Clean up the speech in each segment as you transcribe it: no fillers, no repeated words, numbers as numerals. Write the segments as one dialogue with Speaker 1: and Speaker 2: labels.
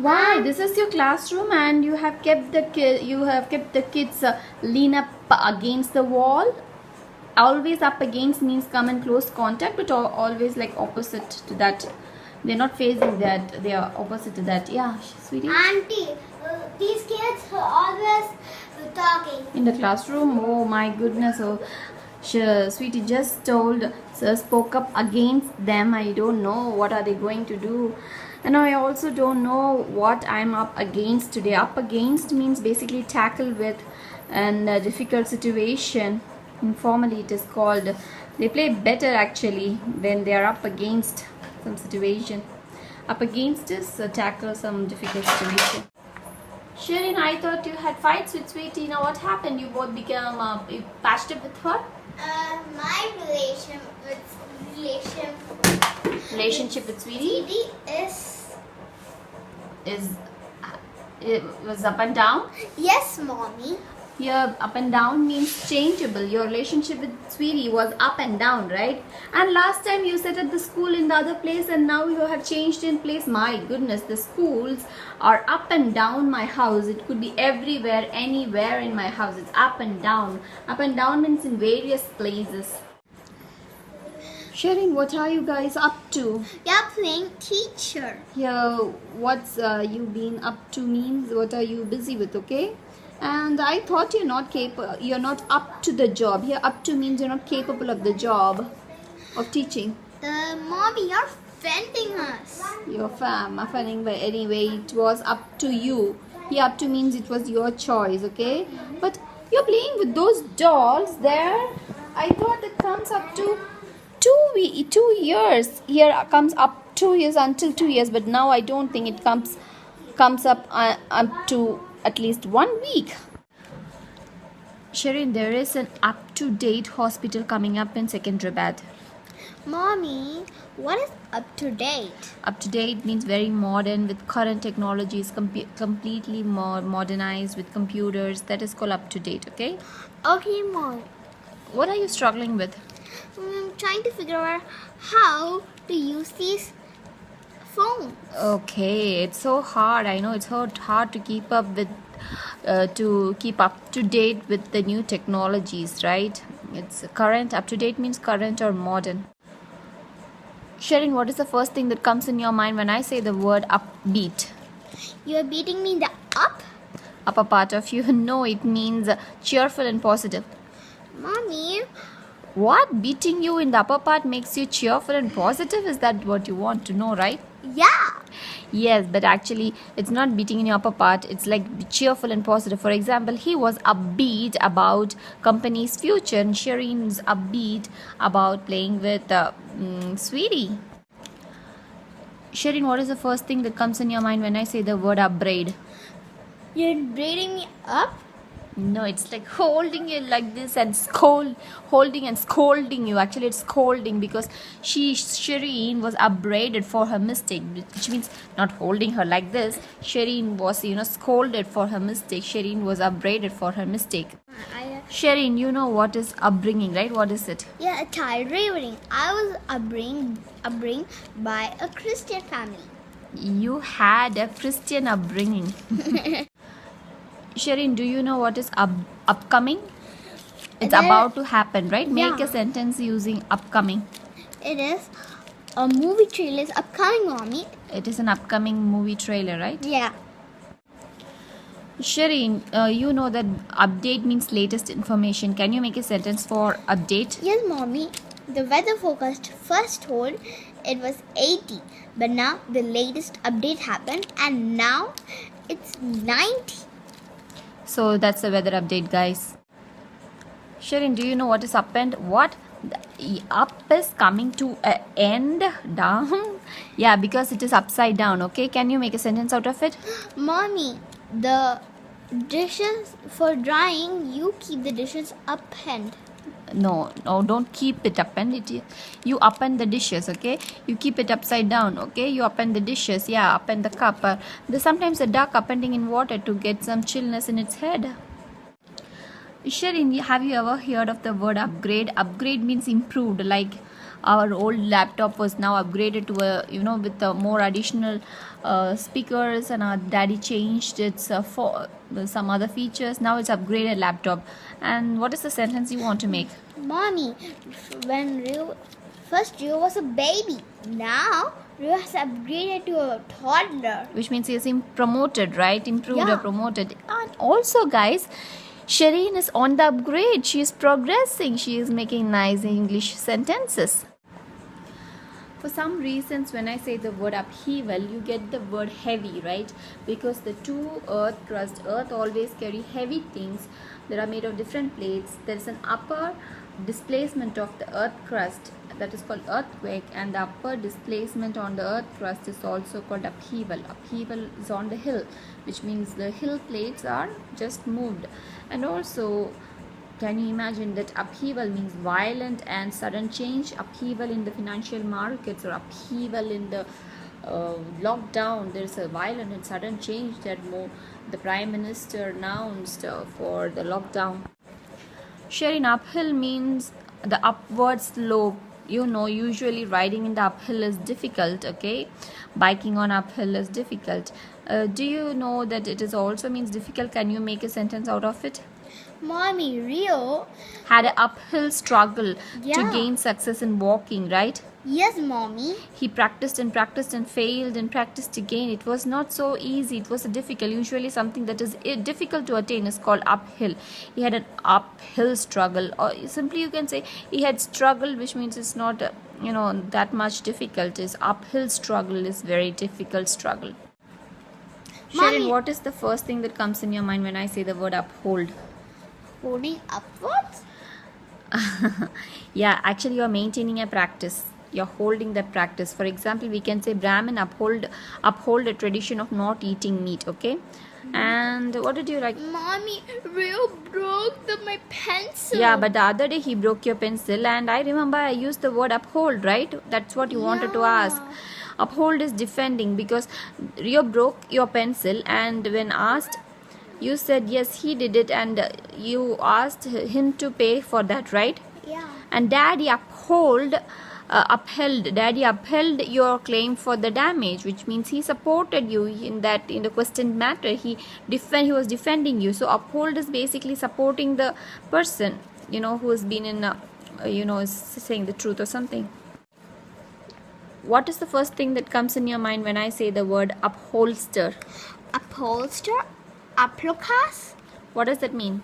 Speaker 1: Why? This is your classroom, and you have kept the kids lean up against the wall. Always up against means come in close contact, but always like opposite to that. They're not facing that. They are opposite to that. Yeah, sweetie.
Speaker 2: Auntie, these kids are always talking.
Speaker 1: In the classroom. Oh my goodness. Oh, sweetie just told. Sir spoke up against them. I don't know what are they going to do. And I also don't know what I'm up against today. Up against means basically tackle with and a difficult situation. Informally it is called. They play better actually when they are up against some situation. Up against is tackle some difficult situation. Shirin, I thought you had fights with Sweetie. Now what happened? You both became you patched up with her?
Speaker 2: My
Speaker 1: Relationship with Sweetie
Speaker 2: is
Speaker 1: it was up and down.
Speaker 2: yes, mommy.
Speaker 1: Here up and down means changeable. Your relationship with Sweetie was up and down, right? And last time you said at the school in the other place, and now you have changed in place. My goodness, the schools are up and down my house. It could be everywhere, anywhere in my house. It's up and down. Up and down means in various places. Shirin, what are you guys up to?
Speaker 2: You're playing teacher.
Speaker 1: Here, what's you been up to means what are you busy with, okay? And I thought you're not capable, you're not up to the job. Here, up to means you're not capable of the job of teaching.
Speaker 2: Mommy, you're offending us.
Speaker 1: Your offending, but anyway, it was up to you. Here, up to means it was your choice, okay? But you're playing with those dolls there. I thought it comes up to 2 years. Here comes up 2 years until 2 years, but now I don't think it comes up to at least 1 week. Shirin, there is an up-to-date hospital coming up in Secunderabad.
Speaker 2: Mommy, what is up to date?
Speaker 1: Up-to-date means very modern with current technologies, completely modernized with computers. That is called up-to-date, okay?
Speaker 2: Okay, Mom.
Speaker 1: What are you struggling with?
Speaker 2: I'm trying to figure out how to use these phones.
Speaker 1: Okay, it's so hard. I know it's so hard to keep up with, to keep up to date with the new technologies, right? It's current. Up to date means current or modern. Sharon, what is the first thing that comes in your mind when I say the word upbeat?
Speaker 2: You're beating me the up?
Speaker 1: Upper part of you? No, it means cheerful and positive.
Speaker 2: Mommy,
Speaker 1: What? Beating you in the upper part makes you cheerful and positive? Is that what you want to know, right?
Speaker 2: yeah.
Speaker 1: Yes, but actually it's not beating in your upper part. It's like cheerful and positive. For example, he was upbeat about company's future and Shireen's upbeat about playing with Sweetie. Shireen, what is the first thing that comes in your mind when I say the word upbraid?
Speaker 2: You're braiding me up?
Speaker 1: No, it's like holding you like this and holding and scolding you. Actually, it's scolding because Shireen was upbraided for her mistake, which means not holding her like this. Shireen was, scolded for her mistake. Shireen was upbraided for her mistake. Shireen, you know what is upbringing, right? What is it?
Speaker 2: Yeah, a child rearing. I was upbringing by a Christian family.
Speaker 1: You had a Christian upbringing. Shireen, do you know what is upcoming? It's about to happen, right? Make
Speaker 2: Yeah.
Speaker 1: a sentence using upcoming.
Speaker 2: It is a movie trailer is upcoming, Mommy.
Speaker 1: It is an upcoming movie trailer, right?
Speaker 2: Yeah.
Speaker 1: Shireen, you know that update means latest information. Can you make a sentence for update?
Speaker 2: Yes, Mommy. The weather forecast first told it was 80, but now the latest update happened and now it's 90.
Speaker 1: So that's the weather update, guys. Shireen, do you know what is up and what? The up is coming to an end, down. Yeah, because it is upside down, okay? Can you make a sentence out of it?
Speaker 2: Mommy, the dishes for drying, you keep the dishes upend.
Speaker 1: No, don't keep it upend. You upend the dishes, okay? You keep it upside down, okay? You upend the dishes, yeah, upend the cup. Sometimes the duck upending in water to get some chillness in its head. Shireen, have you ever heard of the word upgrade? Upgrade means improved, like our old laptop was now upgraded to a, with more additional speakers, and our daddy changed its for some other features. Now it's upgraded laptop. And what is the sentence you want to make?
Speaker 2: Mommy, when Rio was a baby. Now Rio has upgraded to a toddler.
Speaker 1: Which means he is promoted, right? Improved
Speaker 2: Yeah.
Speaker 1: or promoted. And also, guys, Shireen is on the upgrade. She is progressing. She is making nice English sentences. For some reasons, when I say the word upheaval, you get the word heavy, right? Because the two earth crust, earth always carry heavy things that are made of different plates. There is an upper displacement of the earth crust that is called earthquake, and the upper displacement on the earth crust is also called upheaval. Upheaval is on the hill, which means the hill plates are just moved. And also, can you imagine that upheaval means violent and sudden change? Upheaval in the financial markets, or upheaval in the lockdown. There's a violent and sudden change that the Prime Minister announced for the lockdown. Sharing uphill means the upward slope. Usually riding in the uphill is difficult, okay? Biking on uphill is difficult. Do you know that it is also means difficult? Can you make a sentence out of it?
Speaker 2: Mommy, Rio
Speaker 1: Had an uphill struggle to
Speaker 2: Yeah.
Speaker 1: gain success in walking, right?
Speaker 2: Yes, Mommy.
Speaker 1: He practiced and practiced and failed and practiced again. It was not so easy. It was difficult. Usually something that is difficult to attain is called uphill. He had an uphill struggle, or simply you can say he had struggled, which means it's not that much difficult. Is uphill struggle is very difficult struggle. Sharon,
Speaker 2: Mommy-
Speaker 1: what is the first thing that comes in your mind when I say the word uphold?
Speaker 2: Holding upwards?
Speaker 1: Yeah, actually you're maintaining a practice. You're holding that practice. For example, we can say Brahmin uphold a tradition of not eating meat, okay? And what did you like?
Speaker 2: Mommy, Rio broke my pencil.
Speaker 1: Yeah, but the other day he broke your pencil, and I remember I used the word uphold, right? That's what you wanted to ask. Uphold is defending, because Rio broke your pencil, and when asked, you said yes, he did it, and you asked him to pay for that, right?
Speaker 2: Yeah.
Speaker 1: And Daddy upheld your claim for the damage, which means he supported you in the questioned matter. He was defending you. So uphold is basically supporting the person who has been in is saying the truth or something. What is the first thing that comes in your mind when I say the word upholster?
Speaker 2: Upholster? Upperclass?
Speaker 1: What does that mean?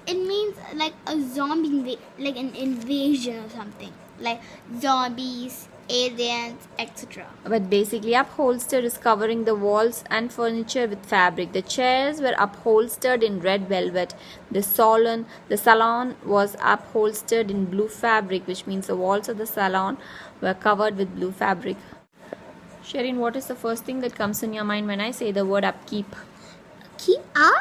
Speaker 2: It means like a zombie, like an invasion or something. Like zombies, aliens, etc.
Speaker 1: But basically, upholster is covering the walls and furniture with fabric. The chairs were upholstered in red velvet. The salon was upholstered in blue fabric, which means the walls of the salon were covered with blue fabric. Sherin, what is the first thing that comes in your mind when I say the word upkeep?
Speaker 2: Keep up?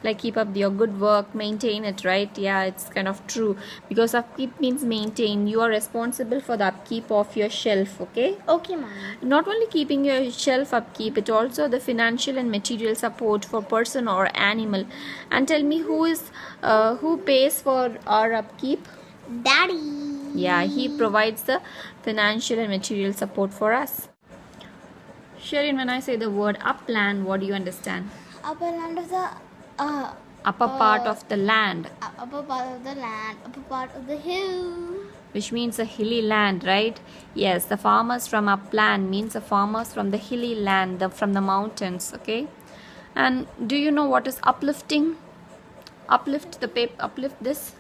Speaker 1: Like keep up your good work, maintain it, right? Yeah, it's kind of true, because upkeep means maintain. You are responsible for the upkeep of your shelf, okay?
Speaker 2: Okay, Mommy.
Speaker 1: Not only keeping your shelf upkeep, it also the financial and material support for person or animal. And tell me, who pays for our upkeep?
Speaker 2: Daddy.
Speaker 1: Yeah, he provides the financial and material support for us. Sherin, when I say the word upland, what do you understand?
Speaker 2: Upper land of the
Speaker 1: Upper part of the land,
Speaker 2: upper part of the land, upper part of the hill.
Speaker 1: which means a hilly land, right? Yes, the farmers from upland means the farmers from the hilly land, from the mountains, okay? And do you know what is uplifting? Uplift this.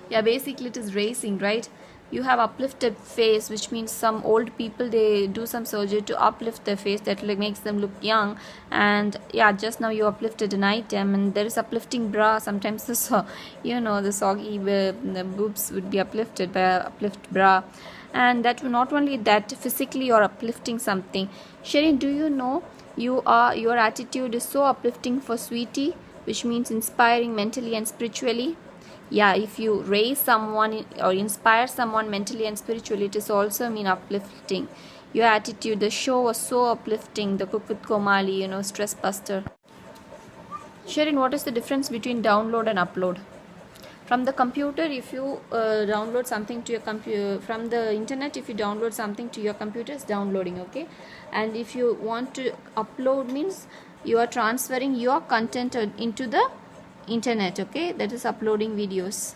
Speaker 1: Yeah, basically it is raising, right? You have uplifted face, which means some old people, they do some surgery to uplift their face, that makes them look young. And yeah, just now you uplifted an item, and there is uplifting bra. Sometimes the soggy the boobs would be uplifted by a uplift bra. And that not only that, physically you're uplifting something. Sherin, do you know your attitude is so uplifting for Sweetie, which means inspiring mentally and spiritually? Yeah, if you raise someone or inspire someone mentally and spiritually, it is also mean uplifting. Your attitude, the show was so uplifting. The Cook with Komali, stress buster. Sherin, what is the difference between download and upload? From the computer, if you download something to your computer, from the internet, if you download something to your computer, it's downloading, okay? And if you want to upload, means you are transferring your content into the internet, okay? That is uploading videos.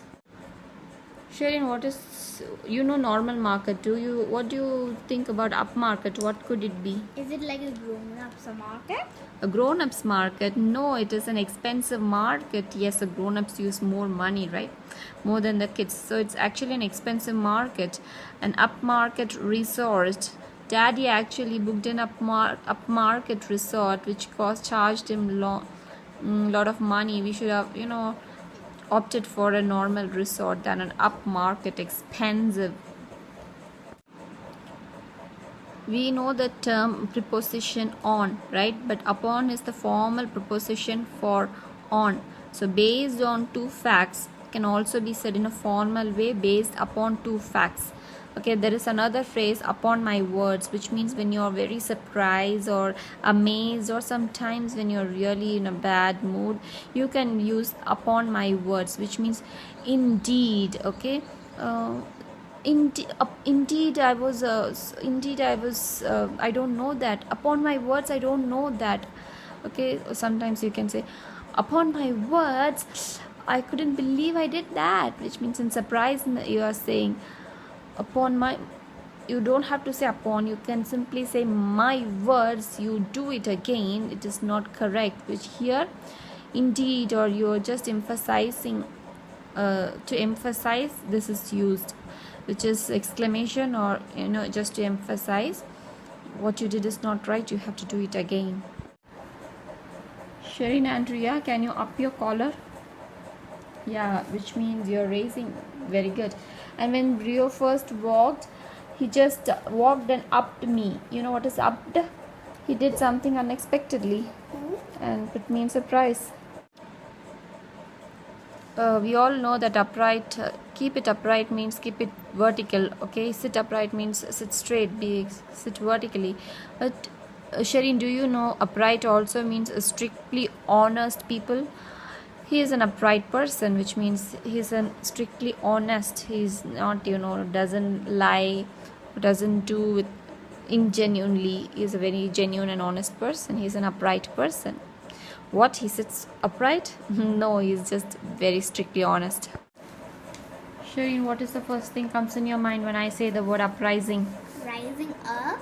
Speaker 1: Sharon, what is, normal market? What do you think about upmarket? What could it be?
Speaker 2: Is it like a grown-ups market?
Speaker 1: A grown-ups market? No, it is an expensive market. Yes, the grown-ups use more money, right? More than the kids. So it's actually an expensive market. An upmarket resort. Daddy actually booked an upmarket resort, which charged him lot of money. We should have, opted for a normal resort than an upmarket expensive. We know the term preposition on, right? But upon is the formal preposition for on. So based on two facts can also be said in a formal way, based upon two facts. Okay, there is another phrase, upon my words, which means when you're very surprised or amazed, or sometimes when you're really in a bad mood, you can use upon my words, which means indeed. Okay, indeed I was I don't know that. Upon my words, I don't know that. Okay, sometimes you can say, upon my words, I couldn't believe I did that, which means in surprise you are saying upon my. You don't have to say upon, you can simply say my words, you do it again. It is not correct, which here indeed, or you're just emphasizing, to emphasize, this is used, which is exclamation, or just to emphasize what you did is not right, you have to do it again. Sherin Andrea, can you up your collar? Yeah, which means you're raising. Very good. And when Rio first walked, he just walked and upped me. You know what is upped? He did something unexpectedly, and it means surprise. We all know that upright, keep it upright means keep it vertical. Okay, sit upright means sit straight, sit vertically. But Sherin, do you know upright also means a strictly honest people? He is an upright person, which means he is strictly honest. He is not, doesn't lie, doesn't do it ingenuinely. He is a very genuine and honest person. He is an upright person. What, he sits upright? No, he is just very strictly honest. Shireen, what is the first thing comes in your mind when I say the word uprising?
Speaker 2: Rising up?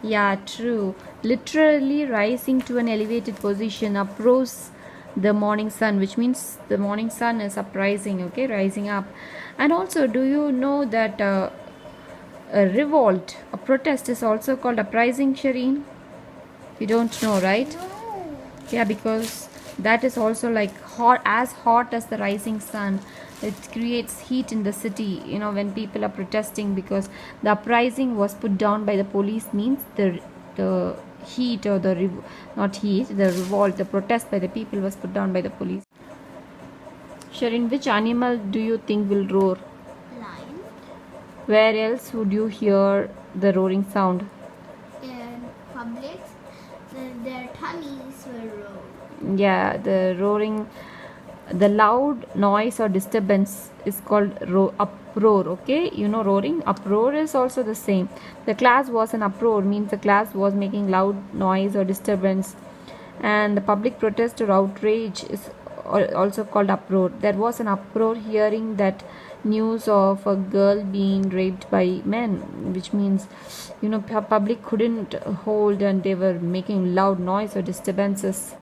Speaker 1: Yeah, true. Literally rising to an elevated position, uprose the morning sun, which means the morning sun is uprising, okay, rising up. And also, do you know that a revolt, a protest, is also called uprising, Shireen? You don't know, right?
Speaker 2: No.
Speaker 1: Yeah, because that is also like hot as the rising sun. It creates heat in the city, when people are protesting, because the uprising was put down by the police, means the heat, or the revolt, the protest by the people was put down by the police. Sharon, which animal do you think will roar?
Speaker 2: Lion.
Speaker 1: Where else would you hear the roaring sound?
Speaker 2: In public, their tummies will roll.
Speaker 1: Yeah, the roaring, the loud noise or disturbance is called uproar. Okay, roaring. Uproar is also the same. The class was an uproar, means the class was making loud noise or disturbance. And the public protest or outrage is also called uproar. There was an uproar hearing that news of a girl being raped by men, which means public couldn't hold, and they were making loud noise or disturbances.